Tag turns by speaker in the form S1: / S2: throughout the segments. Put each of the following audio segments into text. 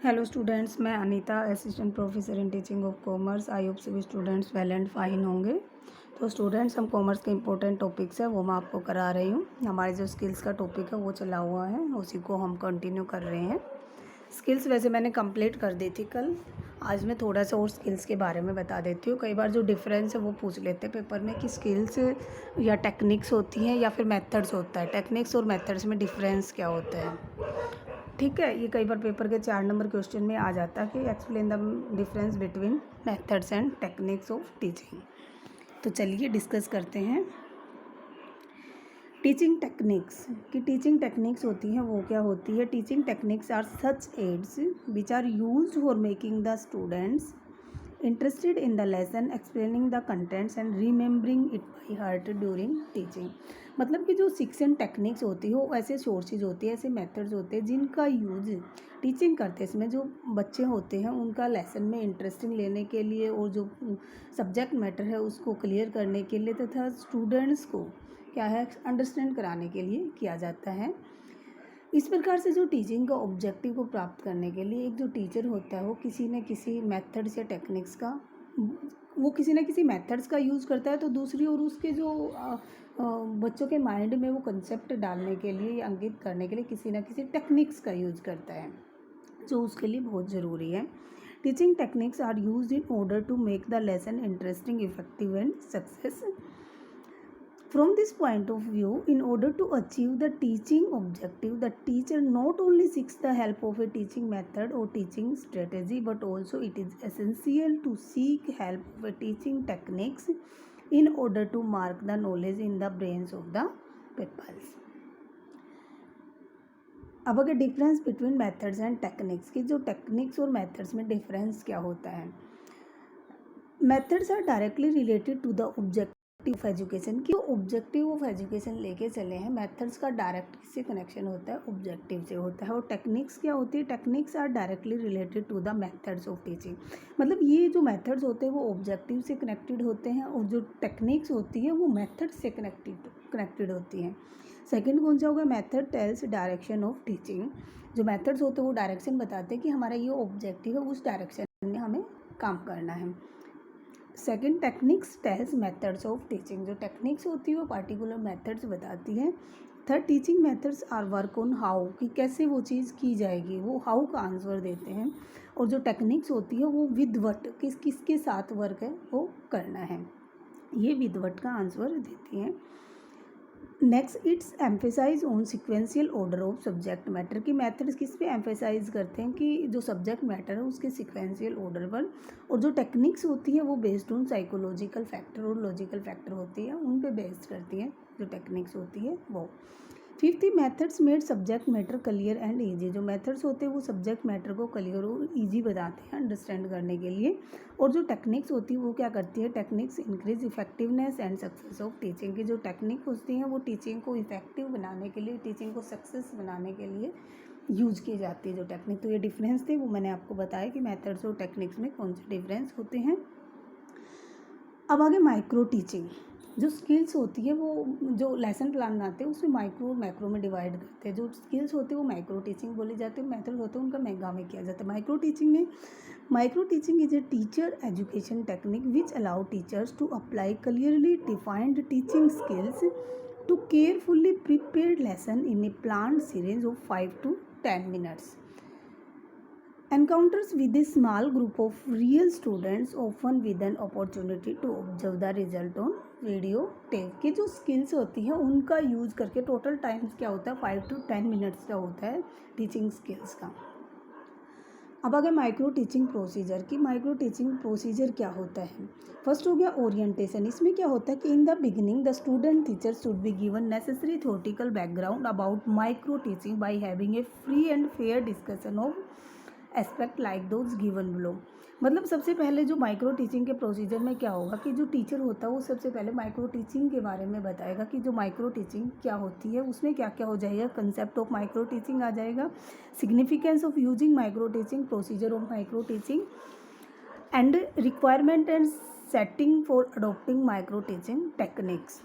S1: Hello students, मैं Anita, assistant professor in teaching of commerce. I hope सभी students well and fine होंगे। तो students, हम कॉमर्स के इंपॉर्टेंट टॉपिक्स है वो मैं आपको करा रही हूँ। हमारे जो स्किल्स का टॉपिक है वो चला हुआ है, उसी को हम कंटिन्यू कर रहे हैं। स्किल्स वैसे मैंने कंप्लीट कर दी थी कल। आज मैं थोड़ा सा और स्किल्स के बारे में बता देती हूँ। कई बार जो डिफरेंस है वो पूछ लेते हैं पेपर में कि स्किल्स या टेक्निक्स होती हैं या फिर मेथड्स होता है। टेक्निक्स और मेथड्स में डिफरेंस क्या होता है, ठीक है। ये कई बार पेपर के 4 नंबर क्वेश्चन में आ जाता है कि explain the difference between methods and techniques of teaching. तो चलिए डिस्कस करते हैं। टीचिंग टेक्निक्स की टीचिंग टेक्निक्स होती हैं वो क्या होती है। Teaching techniques are such aids which are used for making the students interested in the lesson, explaining the contents and remembering it by heart during teaching. मतलब कि जो शिक्षण टेक्निक्स होती है वो ऐसे सोर्सेज होती है, ऐसे मेथड्स होते हैं जिनका यूज टीचिंग करते समय जो बच्चे होते हैं उनका लेसन में इंटरेस्टिंग लेने के लिए और जो सब्जेक्ट मैटर है उसको क्लियर करने के लिए तथा स्टूडेंट्स को क्या है अंडरस्टैंड कराने के लिए किया जाता है। इस प्रकार से जो टीचिंग का ऑब्जेक्टिव को प्राप्त करने के लिए एक जो टीचर होता है वो किसी न किसी मेथड्स या टेक्निक्स का किसी न किसी मेथड्स का यूज़ करता है। तो दूसरी ओर उसके जो बच्चों के माइंड में वो कंसेप्ट डालने के लिए या अंकित करने के लिए किसी न किसी टेक्निक्स का यूज़ करता है, जो उसके लिए बहुत ज़रूरी है। Teaching techniques are used in order to make the lesson interesting, effective and success. From this point of view, in order to achieve the teaching objective, the teacher not only seeks the help of a teaching method or teaching strategy, but also it is essential to seek help of a teaching techniques in order to mark the knowledge in the brains of the pupils. अब अगर difference between methods and techniques की, जो techniques और methods में difference क्या होता है। Methods are directly related to the objective of education की ऑब्जेक्टिव ऑफ एजुकेशन लेके चले हैं। मेथड्स का डायरेक्ट से कनेक्शन होता है, ऑब्जेक्टिव से होता है। और टेक्निक्स क्या होती है, techniques are directly related to the methods of teaching. मतलब ये जो मेथड्स होते हैं वो ऑब्जेक्टिव से कनेक्टेड होते हैं और जो टेक्निक्स होती है वो मेथड से कनेक्टेड होती हैं। सेकेंड कौन सा होगा, method tells direction of teaching. जो मेथड्स होते हैं वो डायरेक्शन बताते हैं कि हमारा ये ऑब्जेक्टिव है, उस डायरेक्शन में हमें काम करना है। Second, techniques tells methods of teaching. जो टेक्निक्स होती है वो पार्टिकुलर मेथड्स बताती है। Third, teaching methods are work on how, कि कैसे वो चीज़ की जाएगी, वो हाउ का आंसर देते हैं। और जो टेक्निक्स होती है वो विद व्हाट, किसके साथ वर्क है वो करना है, ये विद व्हाट का आंसर देती हैं। Next, it's emphasize on sequential order of subject matter की मेथड्स किस पे एम्फेसाइज करते हैं कि जो सब्जेक्ट मैटर है उसके सिक्वेंशियल ऑर्डर पर। और जो टेक्निक्स होती है वो बेस्ड ऑन साइकोलॉजिकल फैक्टर और लॉजिकल फैक्टर होती है, उन पे बेस्ड करती है जो टेक्निक्स होती है वो। Fifth, methods made subject matter clear and easy. जो मेथड्स होते हैं वो सब्जेक्ट मैटर को क्लियर और ईजी बताते हैं अंडरस्टैंड करने के लिए। और जो टेक्निक्स होती है वो क्या करती है, techniques increase effectiveness and success of teaching की। जो टेक्निक होती हैं वो टीचिंग को इफेक्टिव बनाने के लिए, टीचिंग को सक्सेस बनाने के लिए यूज की जाती है जो टेक्निक। तो ये डिफरेंस थे वो मैंने आपको बताया कि मेथड्स और टेक्निक्स में कौन से डिफरेंस होते हैं। अब आगे माइक्रो टीचिंग। जो स्किल्स होती है वो जो लेसन प्लान बनाते हैं उसमें माइक्रो और मैक्रो में डिवाइड करते हैं। जो स्किल्स होती है वो माइक्रो टीचिंग बोली जाती है, मेथड होते हैं उनका मेगा में किया जाता है। Micro teaching is a teacher education technique which allow teachers to apply clearly defined teaching skills to carefully prepared lesson in a planned series of 5 to 10 minutes. Encounters with a small group of real students, often with an opportunity to observe the result on video tape की। जो skills होती हैं उनका use करके total times क्या होता है 5 to 10 minutes का होता है टीचिंग स्किल्स का। अब अगर माइक्रो टीचिंग प्रोसीजर की, माइक्रो टीचिंग प्रोसीजर क्या होता है। फर्स्ट हो गया ओरिएंटेशन। इसमें क्या होता है कि in the beginning the student teacher should be given necessary theoretical background about micro teaching by having a free and fair discussion of aspect like those given below. मतलब सबसे पहले जो माइक्रो टीचिंग के प्रोसीजर में क्या होगा कि जो टीचर होता है वो सबसे पहले माइक्रो टीचिंग के बारे में बताएगा कि जो माइक्रो टीचिंग क्या होती है, उसमें क्या क्या हो जाएगा, कंसेप्ट ऑफ माइक्रो टीचिंग आ जाएगा, significance of using micro teaching, procedure of micro teaching and requirement and setting for adopting micro teaching techniques.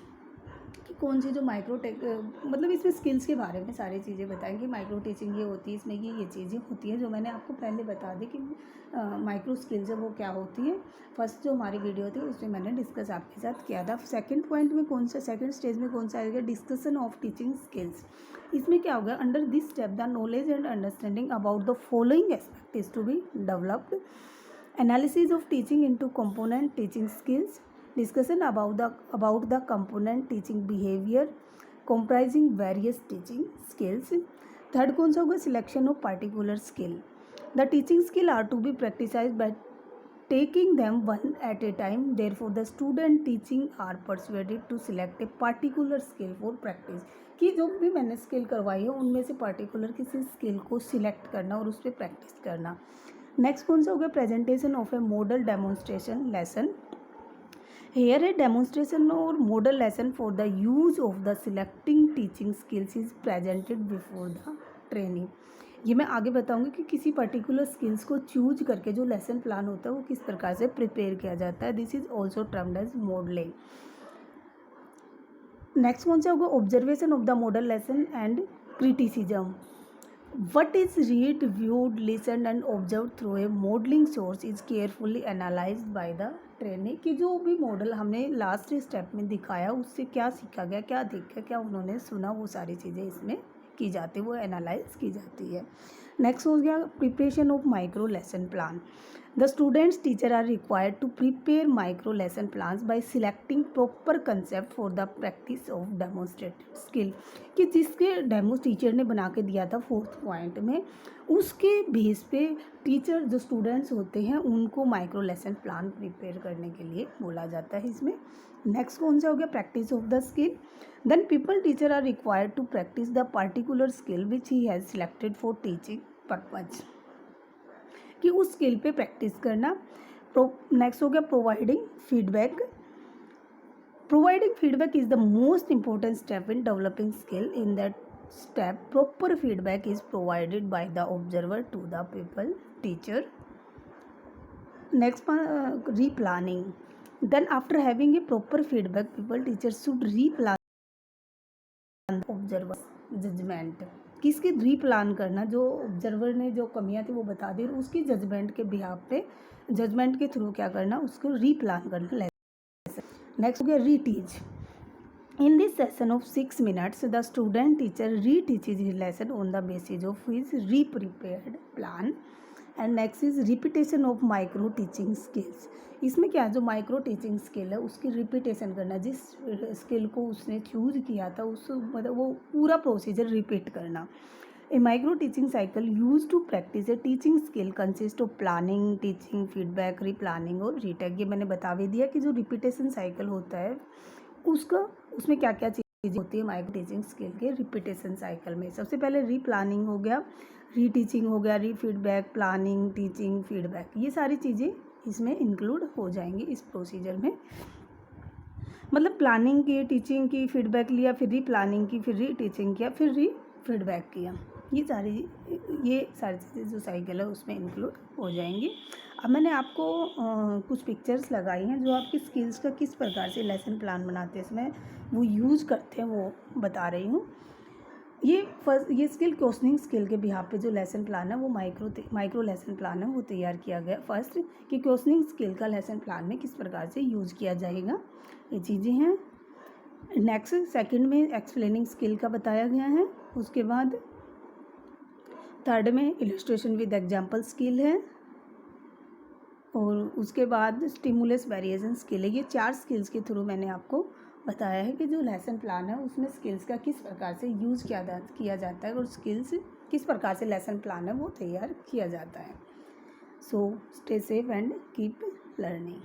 S1: कौन सी जो मतलब इसमें स्किल्स के बारे में सारी चीज़ें बताएंगे। माइक्रो टीचिंग ये होती है, इसमें ये चीज़ें होती हैं जो मैंने आपको पहले बता दी कि माइक्रो स्किल्स है वो क्या होती है। फर्स्ट जो हमारी वीडियो थी उसमें मैंने डिस्कस आपके साथ किया था। सेकंड पॉइंट में कौन सा, सेकंड स्टेज में कौन सा आएगा, डिस्कशन ऑफ टीचिंग स्किल्स। इसमें क्या होगा, under this step the knowledge and understanding about the following aspect is to be developed. Analysis of teaching into component teaching skills, discussion about the component teaching behavior comprising various teaching skills. Third कौन सा होगा, selection of particular skill. The teaching skill are to be practised by taking them one at a time, therefore the student teaching are persuaded to select a particular skill for practice। कि जो भी मैंने skill करवाई है उनमें से particular किसी skill को सिलेक्ट करना और उस पर प्रैक्टिस करना। नेक्स्ट कौन सा हो गया, presentation of A model demonstration lesson. Here a demonstration or model lesson for the use of the selecting teaching skills is presented before the trainee। ये मैं आगे बताऊंगी कि किसी पर्टिकुलर स्किल्स को चूज करके जो लेसन प्लान होता है वो किस प्रकार से प्रिपेयर किया जाता है। This is also termed as modelling. Next कौन सा होगा, observation of the model lesson and criticism. What is read, viewed, listened and observed through a modeling source is carefully analyzed by the trainee। कि जो भी model हमने last step में दिखाया उससे क्या सीखा गया, क्या देखा, क्या उन्होंने सुना, वो सारी चीज़ें इसमें की जाती है, वो एनालाइज की जाती है। नेक्स्ट हो गया preparation of micro lesson plan. The students teacher are required to prepare micro lesson plans by selecting proper concept for the practice of demonstrated skill. कि जिसके डेमो टीचर ने बना के दिया था फोर्थ पॉइंट में, उसके बेस पे टीचर जो स्टूडेंट्स होते हैं उनको माइक्रो लेसन प्लान प्रिपेयर करने के लिए बोला जाता है इसमें। नेक्स्ट कौन सा हो गया, practice of the skill. Then people teacher are required to practice the particular skill which he has selected for teaching purpose. कि उस स्किल पे प्रैक्टिस करना। नेक्स्ट हो गया providing feedback. Providing feedback is the most important step in developing skill. In that step proper feedback is provided by the observer to the pupil teacher। Next replanning। Then after having a proper feedback, pupil teacher should replan observer judgment। किसके replan करना, जो observer ने जो कमियां थी वो बता दी, उसकी जजमेंट के बिहाफ पे, जजमेंट के थ्रू क्या करना, उसको रीप्लान करना। नेक्स्ट हो गया रीटीच। In this session of 6 minutes, the student teacher reteaches his lesson on the basis of his re-prepared plan। And next is repetition of micro teaching skills। इसमें क्या है, जो माइक्रो टीचिंग स्किल है उसकी repetition करना, जिस स्किल को उसने चूज किया था उस मतलब वो पूरा प्रोसीजर रिपीट करना। A micro teaching cycle use to practise a teaching skill consist of planning, teaching, feedback, replanning और रीटेक। ये मैंने बता भी दिया कि जो रिपीटेशन साइकिल होता है उसमें क्या क्या चीज़ें होती है माइक्रो टीचिंग स्किल के रिपीटेशन साइकिल में। सबसे पहले रीप्लानिंग हो गया, रीटीचिंग हो गया, री फीडबैक, प्लानिंग, टीचिंग, फीडबैक, ये सारी चीज़ें इसमें इंक्लूड हो जाएंगी इस प्रोसीजर में। मतलब प्लानिंग की, टीचिंग की, फीडबैक लिया, फिर रीप्लानिंग की, फिर रीटीचिंग किया, फिर री फीडबैक किया, ये सारी चीज़ें जो साइकिल है उसमें इंक्लूड हो जाएंगी। अब मैंने आपको कुछ पिक्चर्स लगाई हैं जो आपकी स्किल्स का किस प्रकार से लेसन प्लान बनाते हैं इसमें वो यूज़ करते हैं वो बता रही हूँ। ये स्किल क्वेश्चनिंग स्किल के बिहाफ पे जो लेसन प्लान है वो माइक्रो लेसन प्लान है वो तैयार किया गया। फर्स्ट कि क्वेश्चनिंग स्किल का लेसन प्लान में किस प्रकार से यूज़ किया जाएगा, ये चीज़ें हैं। नेक्स्ट सेकंड में एक्सप्लेनिंग स्किल का बताया गया है। उसके बाद थर्ड में इलस्ट्रेशन विद एग्जाम्पल स्किल है और उसके बाद स्टिमुलस वेरिएशन स्किल है। ये 4 स्किल्स के थ्रू मैंने आपको बताया है कि जो लेसन प्लान है उसमें स्किल्स का किस प्रकार से यूज़ किया जाता है और स्किल्स किस प्रकार से लेसन प्लान है वो तैयार किया जाता है। So stay safe and keep learning.